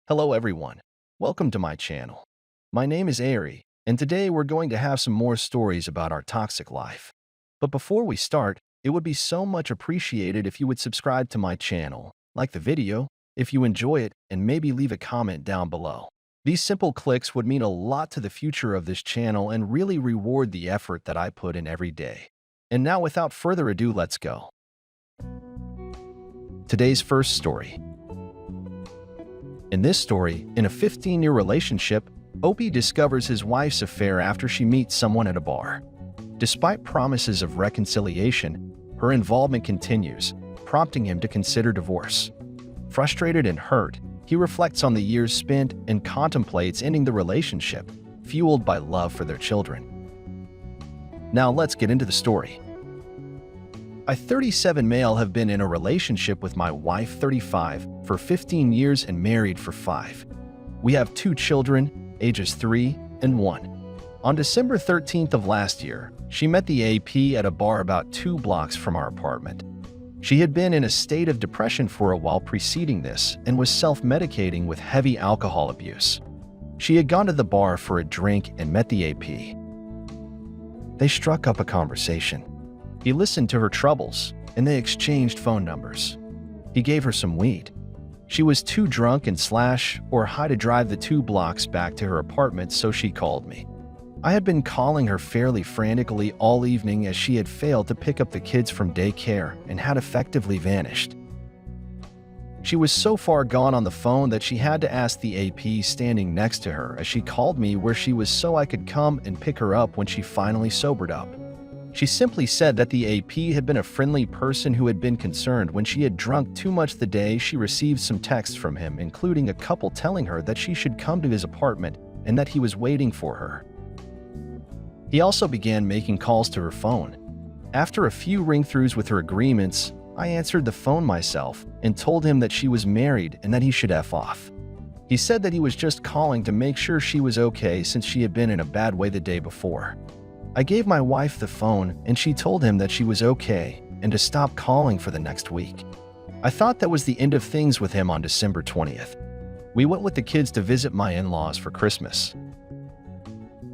Hello everyone, welcome to my channel. My name is Ari, and today we're going to have some more stories about our toxic life. But before we start, it would be so much appreciated if you would subscribe to my channel, like the video, if you enjoy it, and maybe leave a comment down below. These simple clicks would mean a lot to the future of this channel and really reward the effort that I put in every day. And now without further ado, let's go. Today's first story. In this story, in a 15-year relationship, Opie discovers his wife's affair after she meets someone at a bar. Despite promises of reconciliation, her involvement continues, prompting him to consider divorce. Frustrated and hurt, he reflects on the years spent and contemplates ending the relationship, fueled by love for their children. Now let's get into the story. I, 37 male, have been in a relationship with my wife, 35, for 15 years and married for 5. We have 2 children, ages 3 and 1. On December 13th of last year, she met the AP at a bar about 2 blocks from our apartment. She had been in a state of depression for a while preceding this and was self-medicating with heavy alcohol abuse. She had gone to the bar for a drink and met the AP. They struck up a conversation. He listened to her troubles, and they exchanged phone numbers. He gave her some weed. She was too drunk and high to drive the 2 blocks back to her apartment, so she called me. I had been calling her fairly frantically all evening as she had failed to pick up the kids from daycare and had effectively vanished. She was so far gone on the phone that she had to ask the AP standing next to her as she called me where she was so I could come and pick her up when she finally sobered up. She simply said that the AP had been a friendly person who had been concerned when she had drunk too much the day she received some texts from him, including a couple telling her that she should come to his apartment and that he was waiting for her. He also began making calls to her phone. After a few ring-throughs with her agreements, I answered the phone myself and told him that she was married and that he should F off. He said that he was just calling to make sure she was okay since she had been in a bad way the day before. I gave my wife the phone and she told him that she was okay and to stop calling for the next week. I thought that was the end of things with him on December 20th. We went with the kids to visit my in-laws for Christmas.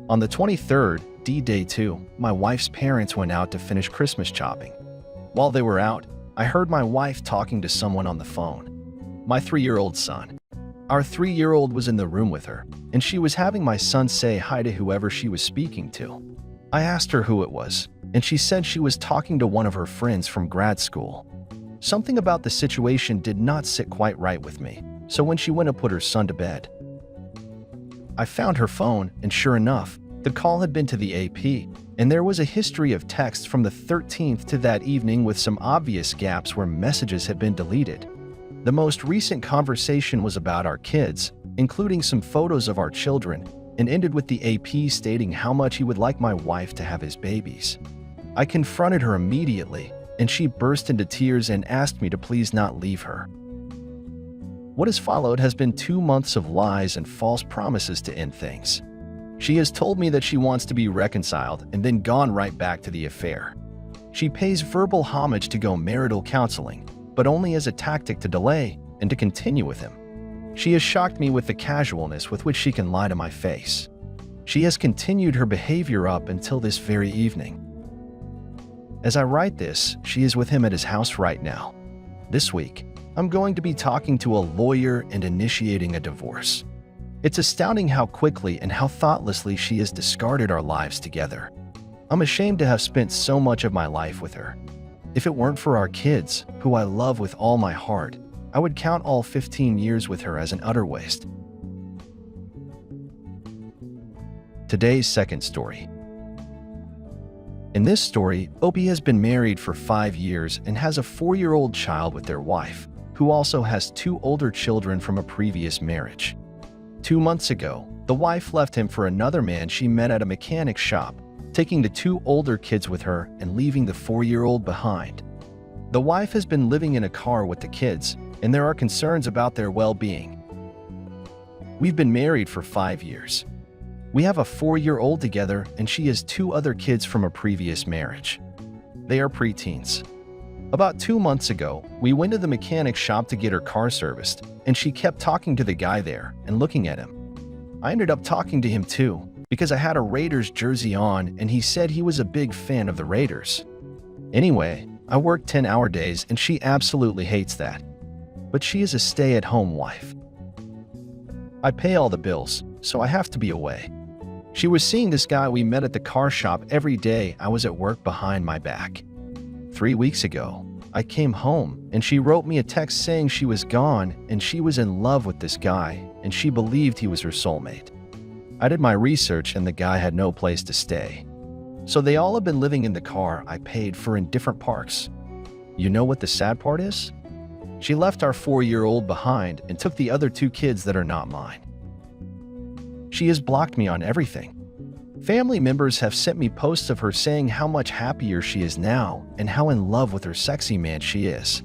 On the 23rd, D-Day 2, my wife's parents went out to finish Christmas shopping. While they were out, I heard my wife talking to someone on the phone. My 3-year-old son. Our 3-year-old was in the room with her, and she was having my son say hi to whoever she was speaking to. I asked her who it was, and she said she was talking to one of her friends from grad school. Something about the situation did not sit quite right with me, so when she went to put her son to bed, I found her phone, and sure enough, the call had been to the AP, and there was a history of texts from the 13th to that evening with some obvious gaps where messages had been deleted. The most recent conversation was about our kids, including some photos of our children, and ended with the AP stating how much he would like my wife to have his babies. I confronted her immediately, and she burst into tears and asked me to please not leave her. What has followed has been 2 months of lies and false promises to end things. She has told me that she wants to be reconciled and then gone right back to the affair. She pays verbal homage to go marital counseling, but only as a tactic to delay and to continue with him. She has shocked me with the casualness with which she can lie to my face. She has continued her behavior up until this very evening. As I write this, she is with him at his house right now. This week, I'm going to be talking to a lawyer and initiating a divorce. It's astounding how quickly and how thoughtlessly she has discarded our lives together. I'm ashamed to have spent so much of my life with her. If it weren't for our kids, who I love with all my heart, I would count all 15 years with her as an utter waste. Today's second story. In this story, Opie has been married for 5 years and has a 4-year-old child with their wife, who also has 2 older children from a previous marriage. 2 months ago, the wife left him for another man she met at a mechanic shop, taking the 2 older kids with her and leaving the 4-year-old behind. The wife has been living in a car with the kids, and there are concerns about their well-being. We've been married for 5 years. We have a 4-year-old together, and she has 2 other kids from a previous marriage. They are preteens. About 2 months ago, we went to the mechanic shop to get her car serviced, and she kept talking to the guy there and looking at him. I ended up talking to him too, because I had a Raiders jersey on and he said he was a big fan of the Raiders. Anyway, I work 10-hour days and she absolutely hates that. But she is a stay-at-home wife. I pay all the bills, so I have to be away. She was seeing this guy we met at the car shop every day I was at work behind my back. 3 weeks ago, I came home and she wrote me a text saying she was gone and she was in love with this guy and she believed he was her soulmate. I did my research and the guy had no place to stay. So they all have been living in the car I paid for in different parks. You know what the sad part is? She left our 4-year-old behind and took the other 2 kids that are not mine. She has blocked me on everything. Family members have sent me posts of her saying how much happier she is now and how in love with her sexy man she is.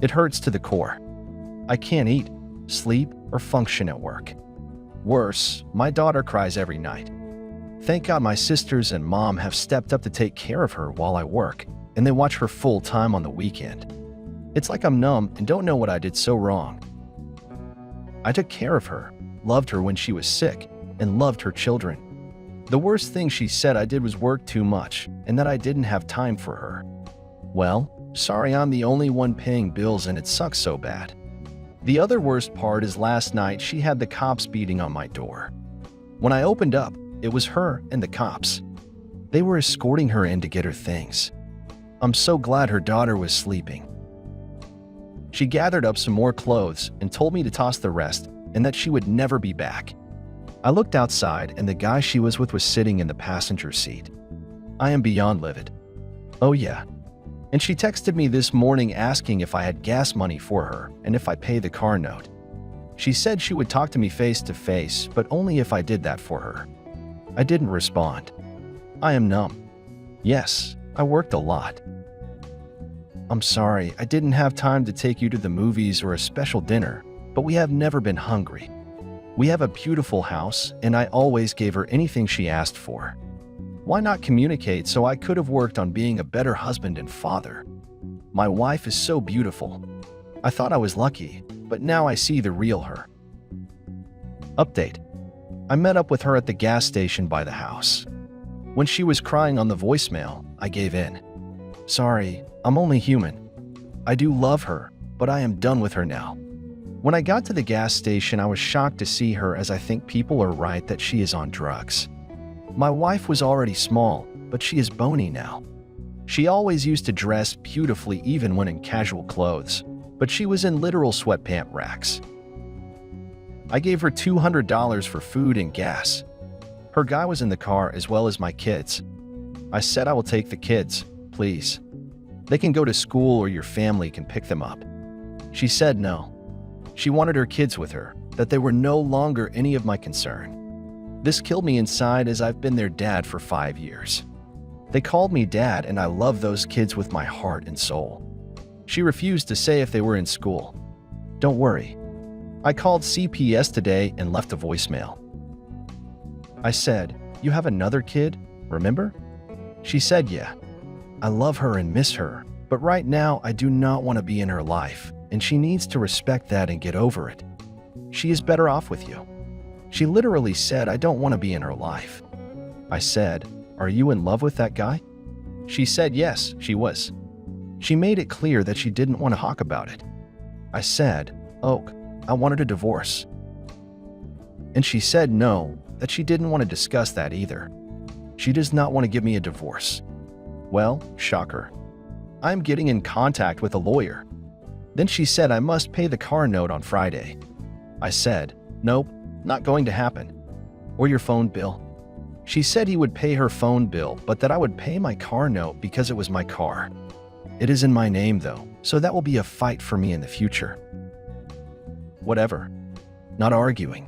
It hurts to the core. I can't eat, sleep, or function at work. Worse, my daughter cries every night. Thank God my sisters and mom have stepped up to take care of her while I work, and they watch her full time on the weekend. It's like I'm numb and don't know what I did so wrong. I took care of her, loved her when she was sick, and loved her children. The worst thing she said I did was work too much and that I didn't have time for her. Well, sorry, I'm the only one paying bills and it sucks so bad. The other worst part is last night she had the cops beating on my door. When I opened up, it was her and the cops. They were escorting her in to get her things. I'm so glad her daughter was sleeping. She gathered up some more clothes and told me to toss the rest and that she would never be back. I looked outside and the guy she was with was sitting in the passenger seat. I am beyond livid. Oh yeah. And she texted me this morning asking if I had gas money for her and if I pay the car note. She said she would talk to me face to face, but only if I did that for her. I didn't respond. I am numb. Yes, I worked a lot. I'm sorry, I didn't have time to take you to the movies or a special dinner, but we have never been hungry. We have a beautiful house, and I always gave her anything she asked for. Why not communicate so I could have worked on being a better husband and father? My wife is so beautiful. I thought I was lucky, but now I see the real her. Update. I met up with her at the gas station by the house. When she was crying on the voicemail, I gave in. Sorry, I'm only human. I do love her, but I am done with her now. When I got to the gas station, I was shocked to see her as I think people are right that she is on drugs. My wife was already small, but she is bony now. She always used to dress beautifully even when in casual clothes, but she was in literal sweatpant racks. I gave her $200 for food and gas. Her guy was in the car as well as my kids. I said I will take the kids, please. They can go to school or your family can pick them up. She said no. She wanted her kids with her, that they were no longer any of my concern. This killed me inside as I've been their dad for 5 years. They called me dad and I love those kids with my heart and soul. She refused to say if they were in school. Don't worry. I called CPS today and left a voicemail. I said, "You have another kid, remember?" She said, "Yeah. I love her and miss her, but right now I do not want to be in her life, and she needs to respect that and get over it. She is better off with you." She literally said, "I don't want to be in her life." I said, "Are you in love with that guy?" She said yes, she was. She made it clear that she didn't want to talk about it. I said, "Oh, I wanted a divorce." And she said no, that she didn't want to discuss that either. She does not want to give me a divorce. Well, shocker. I'm getting in contact with a lawyer. Then she said I must pay the car note on Friday. I said, "Nope, not going to happen." "Or your phone bill." She said he would pay her phone bill, but that I would pay my car note because it was my car. It is in my name though, so that will be a fight for me in the future. Whatever. Not arguing.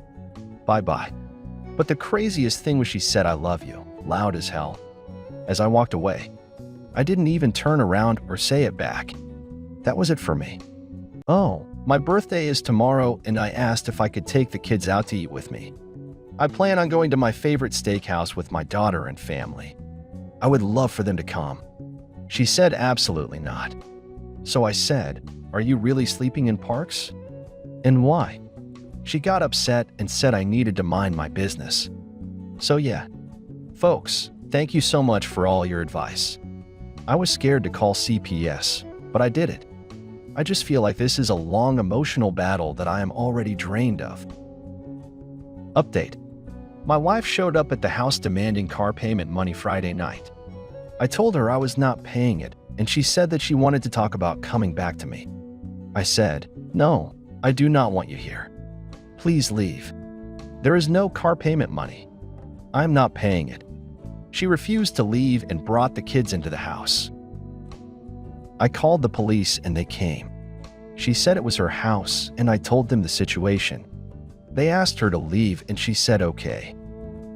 Bye-bye. But the craziest thing was she said, "I love you," loud as hell. As I walked away, I didn't even turn around or say it back. That was it for me. Oh, my birthday is tomorrow and I asked if I could take the kids out to eat with me. I plan on going to my favorite steakhouse with my daughter and family. I would love for them to come. She said absolutely not. So I said, "Are you really sleeping in parks? And why?" She got upset and said I needed to mind my business. So yeah, folks, thank you so much for all your advice. I was scared to call CPS, but I did it. I just feel like this is a long emotional battle that I am already drained of. Update. My wife showed up at the house demanding car payment money Friday night. I told her I was not paying it, and she said that she wanted to talk about coming back to me. I said, "No, I do not want you here. Please leave. There is no car payment money. I'm not paying it." She refused to leave and brought the kids into the house. I called the police and they came. She said it was her house and I told them the situation. They asked her to leave and she said okay.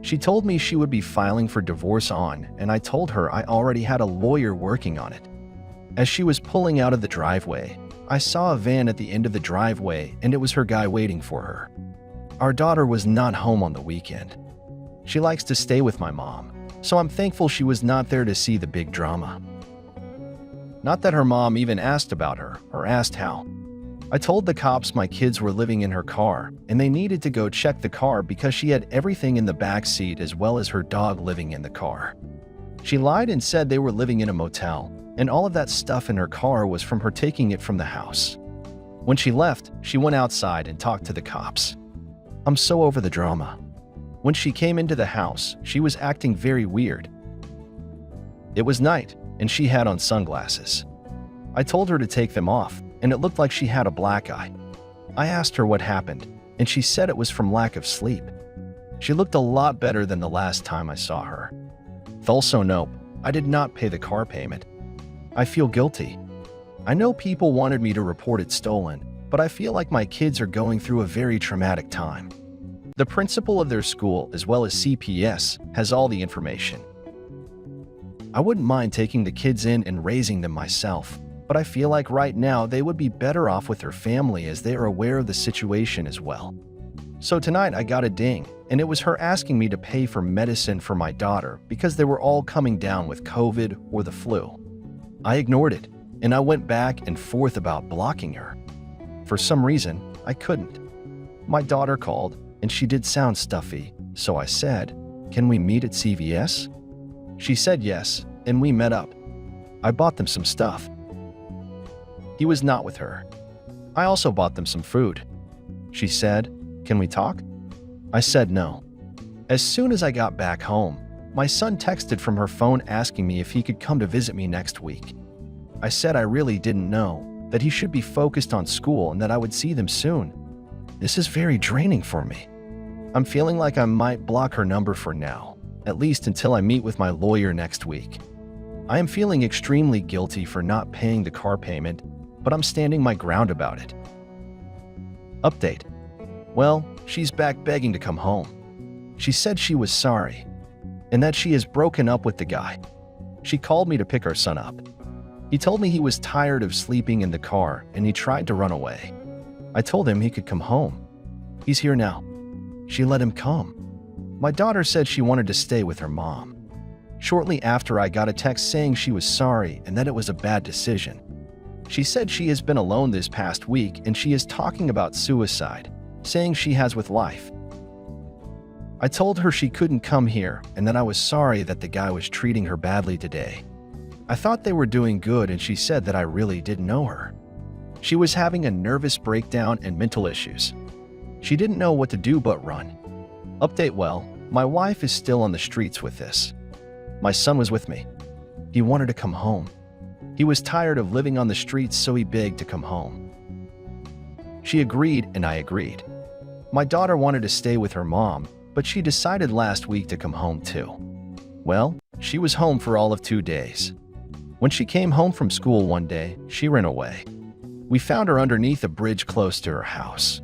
She told me she would be filing for divorce and I told her I already had a lawyer working on it. As she was pulling out of the driveway, I saw a van at the end of the driveway and it was her guy waiting for her. Our daughter was not home on the weekend. She likes to stay with my mom, so I'm thankful she was not there to see the big drama. Not that her mom even asked about her or asked how. I told the cops my kids were living in her car and they needed to go check the car because she had everything in the back seat as well as her dog living in the car. She lied and said they were living in a motel, and all of that stuff in her car was from her taking it from the house. When she left, she went outside and talked to the cops. I'm so over the drama. When she came into the house, she was acting very weird. It was night, and she had on sunglasses. I told her to take them off, and it looked like she had a black eye. I asked her what happened, and she said it was from lack of sleep. She looked a lot better than the last time I saw her. Also, nope, I did not pay the car payment. I feel guilty. I know people wanted me to report it stolen, but I feel like my kids are going through a very traumatic time. The principal of their school, as well as CPS, has all the information. I wouldn't mind taking the kids in and raising them myself, but I feel like right now they would be better off with their family as they are aware of the situation as well. So tonight I got a ding, and it was her asking me to pay for medicine for my daughter because they were all coming down with COVID or the flu. I ignored it, and I went back and forth about blocking her. For some reason, I couldn't. My daughter called, and she did sound stuffy, so I said, "Can we meet at CVS?" She said yes, and we met up. I bought them some stuff. He was not with her. I also bought them some food. She said, "Can we talk?" I said no. As soon as I got back home, my son texted from her phone asking me if he could come to visit me next week. I said I really didn't know, that he should be focused on school and that I would see them soon. This is very draining for me. I'm feeling like I might block her number for now, at least until I meet with my lawyer next week. I am feeling extremely guilty for not paying the car payment, but I'm standing my ground about it. Update. Well, she's back begging to come home. She said she was sorry, and that she has broken up with the guy. She called me to pick our son up. He told me he was tired of sleeping in the car and he tried to run away. I told him he could come home. He's here now. She let him come. My daughter said she wanted to stay with her mom. Shortly after, I got a text saying she was sorry and that it was a bad decision. She said she has been alone this past week and she is talking about suicide, saying she has with life. I told her she couldn't come here and that I was sorry that the guy was treating her badly today. I thought they were doing good and she said that I really didn't know her. She was having a nervous breakdown and mental issues. She didn't know what to do but run. Update. Well, my wife is still on the streets with this. My son was with me. He wanted to come home. He was tired of living on the streets, so he begged to come home. She agreed and I agreed. My daughter wanted to stay with her mom, but she decided last week to come home too. Well, she was home for all of 2 days. When she came home from school one day, she ran away. We found her underneath a bridge close to her house.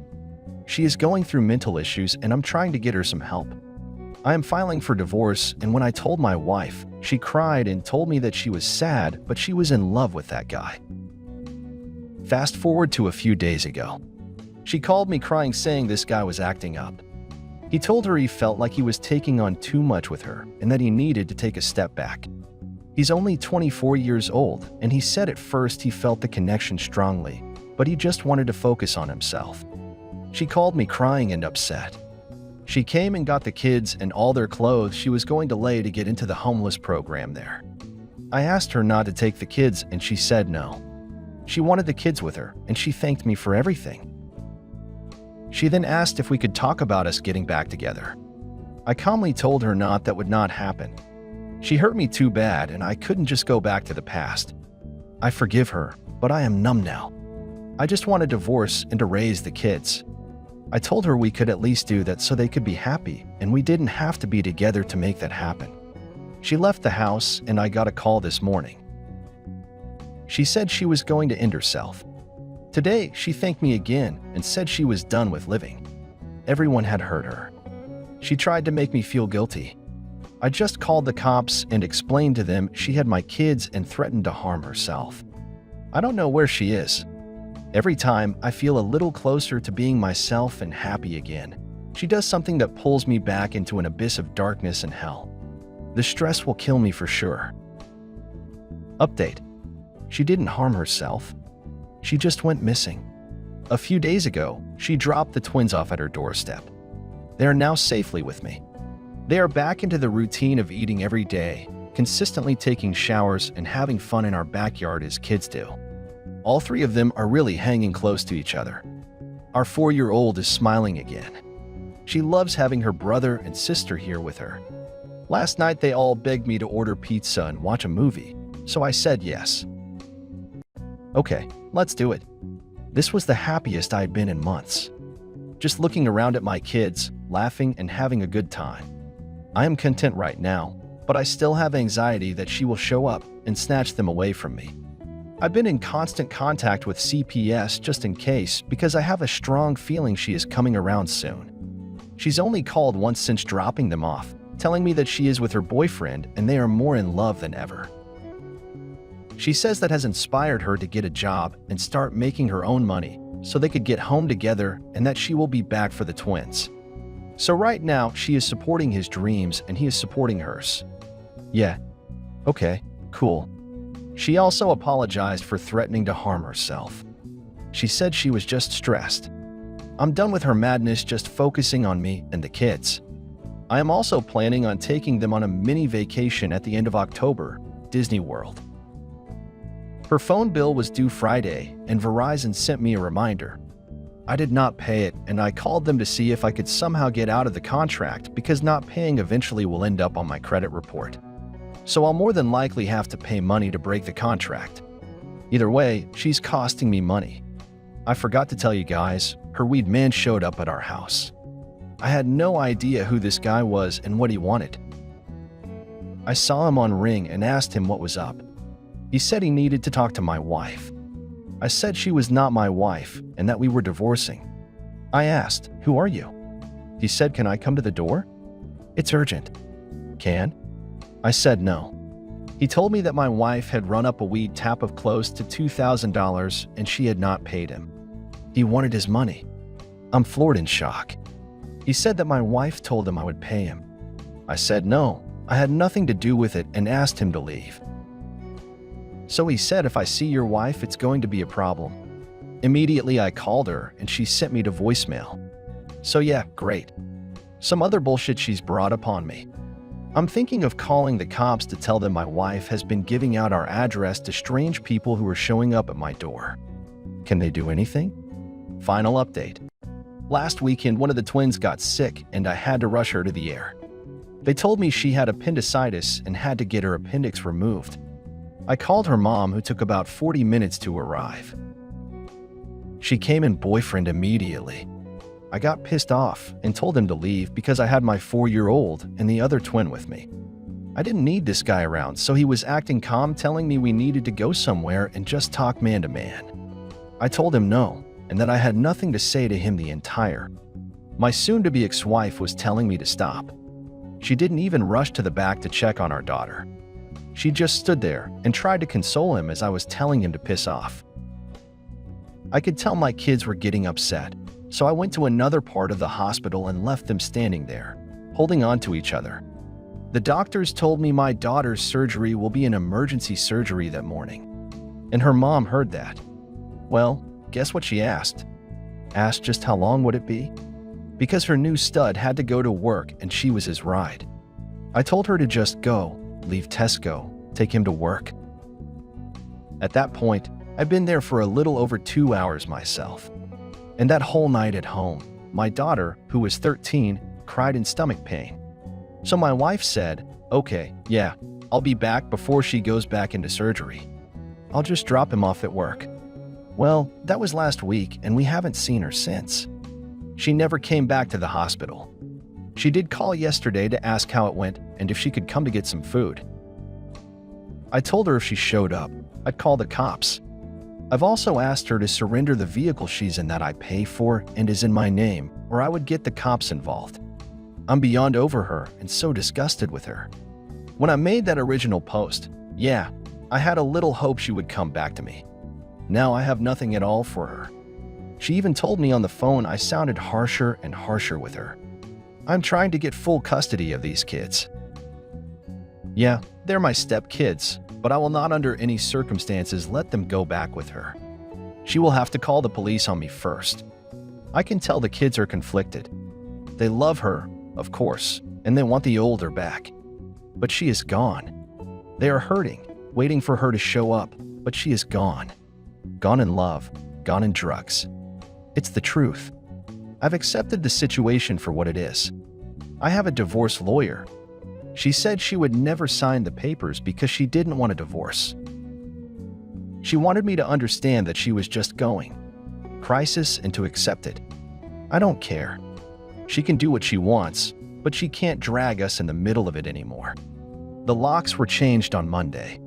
She is going through mental issues and I'm trying to get her some help. I am filing for divorce, and when I told my wife, she cried and told me that she was sad, but she was in love with that guy. Fast forward to a few days ago. She called me crying saying this guy was acting up. He told her he felt like he was taking on too much with her and that he needed to take a step back. He's only 24 years old, and he said at first he felt the connection strongly, but he just wanted to focus on himself. She called me crying and upset. She came and got the kids and all their clothes she was going to lay to get into the homeless program there. I asked her not to take the kids, and she said no. She wanted the kids with her, and she thanked me for everything. She then asked if we could talk about us getting back together. I calmly told her that would not happen. She hurt me too bad, and I couldn't just go back to the past. I forgive her, but I am numb now. I just want a divorce and to raise the kids. I told her we could at least do that so they could be happy, and we didn't have to be together to make that happen. She left the house, and I got a call this morning. She said she was going to end herself. Today, she thanked me again and said she was done with living. Everyone had hurt her. She tried to make me feel guilty. I just called the cops and explained to them she had my kids and threatened to harm herself. I don't know where she is. Every time, I feel a little closer to being myself and happy again. She does something that pulls me back into an abyss of darkness and hell. The stress will kill me for sure. Update. She didn't harm herself. She just went missing. A few days ago, she dropped the twins off at her doorstep. They are now safely with me. They are back into the routine of eating every day, consistently taking showers and having fun in our backyard as kids do. All three of them are really hanging close to each other. Our 4-year-old is smiling again. She loves having her brother and sister here with her. Last night they all begged me to order pizza and watch a movie, so I said yes. Okay, let's do it. This was the happiest I'd been in months. Just looking around at my kids, laughing and having a good time. I am content right now, but I still have anxiety that she will show up and snatch them away from me. I've been in constant contact with CPS just in case because I have a strong feeling she is coming around soon. She's only called once since dropping them off, telling me that she is with her boyfriend and they are more in love than ever. She says that has inspired her to get a job and start making her own money so they could get home together and that she will be back for the twins. So right now, she is supporting his dreams and he is supporting hers. Yeah. Okay, cool. She also apologized for threatening to harm herself. She said she was just stressed. I'm done with her madness, just focusing on me and the kids. I am also planning on taking them on a mini vacation at the end of October, Disney World. Her phone bill was due Friday, and Verizon sent me a reminder. I did not pay it, and I called them to see if I could somehow get out of the contract because not paying eventually will end up on my credit report. So I'll more than likely have to pay money to break the contract. Either way, she's costing me money. I forgot to tell you guys, her weed man showed up at our house. I had no idea who this guy was and what he wanted. I saw him on Ring and asked him what was up. He said he needed to talk to my wife. I said she was not my wife and that we were divorcing. I asked, "Who are you?" He said, "Can I come to the door?" "It's urgent." "Can?" I said no. He told me that my wife had run up a weed tab of close to $2,000 and she had not paid him. He wanted his money. I'm floored in shock. He said that my wife told him I would pay him. I said no, I had nothing to do with it and asked him to leave. So he said if I see your wife, it's going to be a problem. Immediately I called her and she sent me to voicemail. So yeah, great. Some other bullshit she's brought upon me. I'm thinking of calling the cops to tell them my wife has been giving out our address to strange people who are showing up at my door. Can they do anything? Final update. Last weekend, one of the twins got sick and I had to rush her to the ER. They told me she had appendicitis and had to get her appendix removed. I called her mom, who took about 40 minutes to arrive. She came and boyfriend immediately. I got pissed off and told him to leave because I had my 4-year-old and the other twin with me. I didn't need this guy around, so he was acting calm, telling me we needed to go somewhere and just talk man to man. I told him no, and that I had nothing to say to him the entire. My soon-to-be ex-wife was telling me to stop. She didn't even rush to the back to check on our daughter. She just stood there and tried to console him as I was telling him to piss off. I could tell my kids were getting upset, so I went to another part of the hospital and left them standing there, holding on to each other. The doctors told me my daughter's surgery will be an emergency surgery that morning. And her mom heard that. Well, guess what she asked? Asked just how long would it be? Because her new stud had to go to work and she was his ride. I told her to just go, leave Tesco, take him to work. At that point, I'd been there for a little over 2 hours myself. And that whole night at home, my daughter, who was 13, cried in stomach pain. So my wife said, "Okay, yeah, I'll be back before she goes back into surgery. I'll just drop him off at work." Well, that was last week and we haven't seen her since. She never came back to the hospital. She did call yesterday to ask how it went and if she could come to get some food. I told her if she showed up, I'd call the cops. I've also asked her to surrender the vehicle she's in that I pay for and is in my name, or I would get the cops involved. I'm beyond over her and so disgusted with her. When I made that original post, yeah, I had a little hope she would come back to me. Now I have nothing at all for her. She even told me on the phone I sounded harsher and harsher with her. I'm trying to get full custody of these kids. Yeah, they're my step-kids, but I will not under any circumstances let them go back with her. She will have to call the police on me first. I can tell the kids are conflicted. They love her, of course, and they want the older back. But she is gone. They are hurting, waiting for her to show up, but she is gone. Gone in love, gone in drugs. It's the truth. I've accepted the situation for what it is. I have a divorce lawyer. She said she would never sign the papers because she didn't want a divorce. She wanted me to understand that she was just going. Crisis and to accept it. I don't care. She can do what she wants, but she can't drag us in the middle of it anymore. The locks were changed on Monday.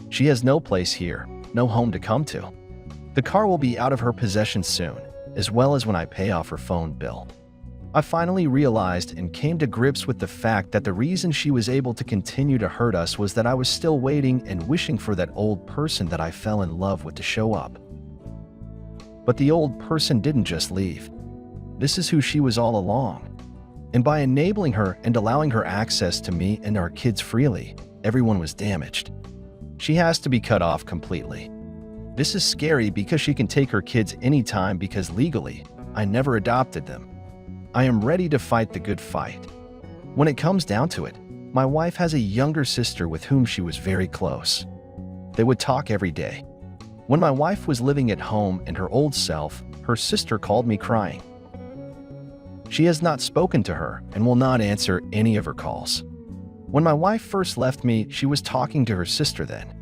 She has no place here, no home to come to. The car will be out of her possession soon, as well as when I pay off her phone bill. I finally realized and came to grips with the fact that the reason she was able to continue to hurt us was that I was still waiting and wishing for that old person that I fell in love with to show up. But the old person didn't just leave. This is who she was all along. And by enabling her and allowing her access to me and our kids freely, everyone was damaged. She has to be cut off completely. This is scary because she can take her kids anytime because legally, I never adopted them. I am ready to fight the good fight. When it comes down to it, my wife has a younger sister with whom she was very close. They would talk every day. When my wife was living at home and her old self, her sister called me crying. She has not spoken to her and will not answer any of her calls. When my wife first left me, she was talking to her sister then.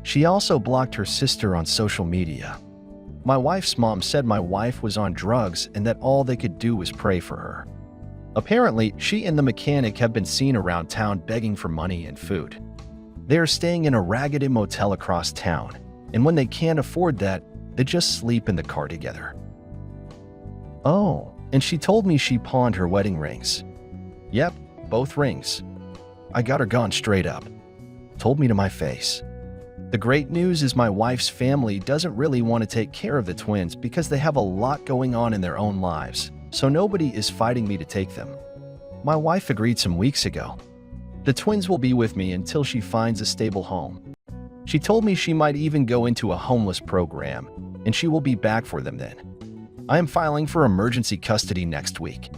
She also blocked her sister on social media. My wife's mom said my wife was on drugs and that all they could do was pray for her. Apparently, she and the mechanic have been seen around town begging for money and food. They are staying in a ragged motel across town, and when they can't afford that, they just sleep in the car together. Oh, and she told me she pawned her wedding rings. Yep, both rings. I got her gone straight up. Told me to my face. The great news is my wife's family doesn't really want to take care of the twins because they have a lot going on in their own lives, so nobody is fighting me to take them. My wife agreed some weeks ago. The twins will be with me until she finds a stable home. She told me she might even go into a homeless program, and she will be back for them then. I am filing for emergency custody next week.